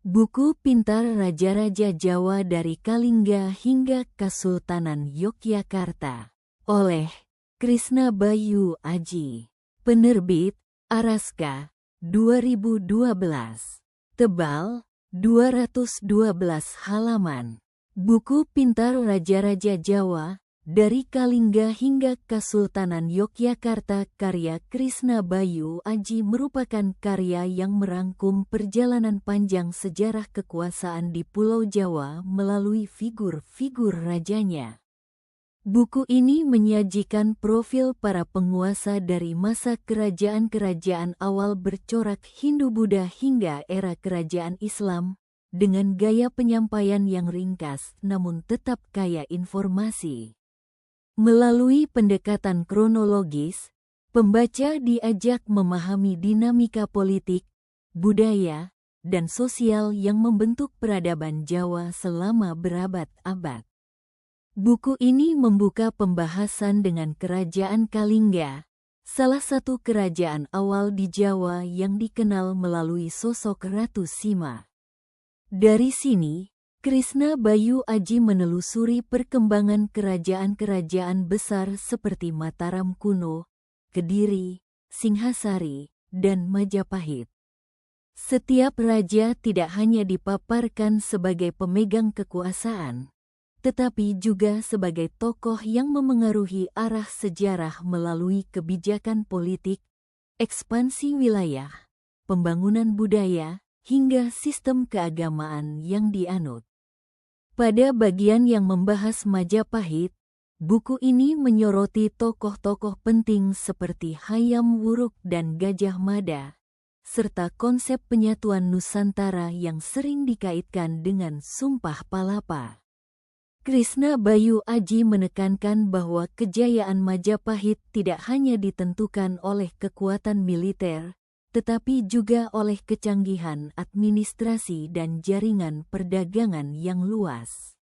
Buku Pintar Raja-Raja Jawa dari Kalingga hingga Kesultanan Yogyakarta oleh Krisna Bayu Aji. Penerbit Araska 2012. Tebal 212 halaman. Buku Pintar Raja-Raja Jawa dari Kalingga hingga Kesultanan Yogyakarta karya Krisna Bayu Aji merupakan karya yang merangkum perjalanan panjang sejarah kekuasaan di Pulau Jawa melalui figur-figur rajanya. Buku ini menyajikan profil para penguasa dari masa kerajaan-kerajaan awal bercorak Hindu-Buddha hingga era kerajaan Islam, dengan gaya penyampaian yang ringkas namun tetap kaya informasi. Melalui pendekatan kronologis, pembaca diajak memahami dinamika politik, budaya, dan sosial yang membentuk peradaban Jawa selama berabad-abad. Buku ini membuka pembahasan dengan Kerajaan Kalingga, salah satu kerajaan awal di Jawa yang dikenal melalui sosok Ratu Sima. Dari sini, Krisna Bayu Aji menelusuri perkembangan kerajaan-kerajaan besar seperti Mataram kuno, Kediri, Singhasari, dan Majapahit. Setiap raja tidak hanya dipaparkan sebagai pemegang kekuasaan, tetapi juga sebagai tokoh yang memengaruhi arah sejarah melalui kebijakan politik, ekspansi wilayah, pembangunan budaya, hingga sistem keagamaan yang dianut. Pada bagian yang membahas Majapahit, buku ini menyoroti tokoh-tokoh penting seperti Hayam Wuruk dan Gajah Mada, serta konsep penyatuan Nusantara yang sering dikaitkan dengan Sumpah Palapa. Krisna Bayu Aji menekankan bahwa kejayaan Majapahit tidak hanya ditentukan oleh kekuatan militer, tetapi juga oleh kecanggihan administrasi dan jaringan perdagangan yang luas.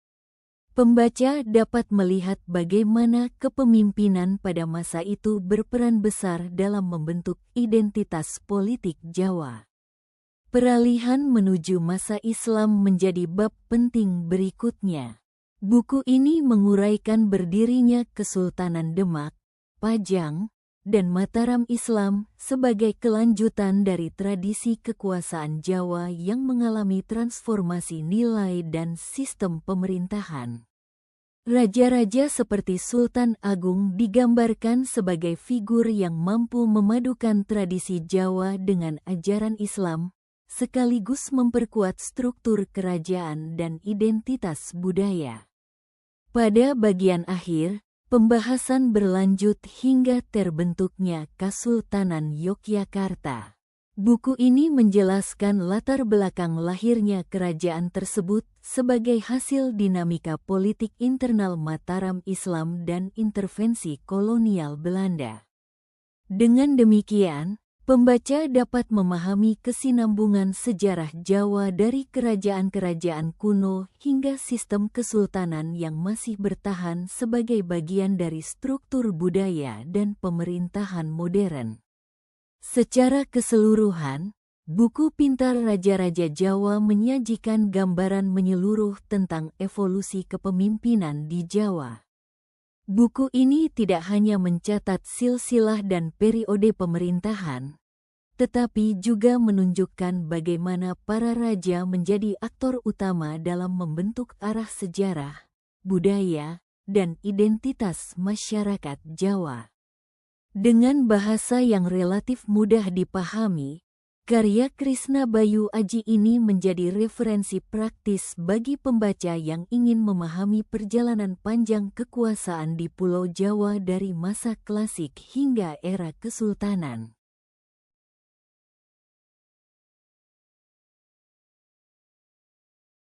Pembaca dapat melihat bagaimana kepemimpinan pada masa itu berperan besar dalam membentuk identitas politik Jawa. Peralihan menuju masa Islam menjadi bab penting berikutnya. Buku ini menguraikan berdirinya Kesultanan Demak, Pajang, dan Mataram Islam sebagai kelanjutan dari tradisi kekuasaan Jawa yang mengalami transformasi nilai dan sistem pemerintahan. Raja-raja seperti Sultan Agung digambarkan sebagai figur yang mampu memadukan tradisi Jawa dengan ajaran Islam, sekaligus memperkuat struktur kerajaan dan identitas budaya. Pada bagian akhir, pembahasan berlanjut hingga terbentuknya Kesultanan Yogyakarta. Buku ini menjelaskan latar belakang lahirnya kerajaan tersebut sebagai hasil dinamika politik internal Mataram Islam dan intervensi kolonial Belanda. Dengan demikian, pembaca dapat memahami kesinambungan sejarah Jawa dari kerajaan-kerajaan kuno hingga sistem kesultanan yang masih bertahan sebagai bagian dari struktur budaya dan pemerintahan modern. Secara keseluruhan, buku Pintar Raja-Raja Jawa menyajikan gambaran menyeluruh tentang evolusi kepemimpinan di Jawa. Buku ini tidak hanya mencatat silsilah dan periode pemerintahan, tetapi juga menunjukkan bagaimana para raja menjadi aktor utama dalam membentuk arah sejarah, budaya, dan identitas masyarakat Jawa. Dengan bahasa yang relatif mudah dipahami, karya Krisna Bayu Aji ini menjadi referensi praktis bagi pembaca yang ingin memahami perjalanan panjang kekuasaan di Pulau Jawa dari masa klasik hingga era kesultanan.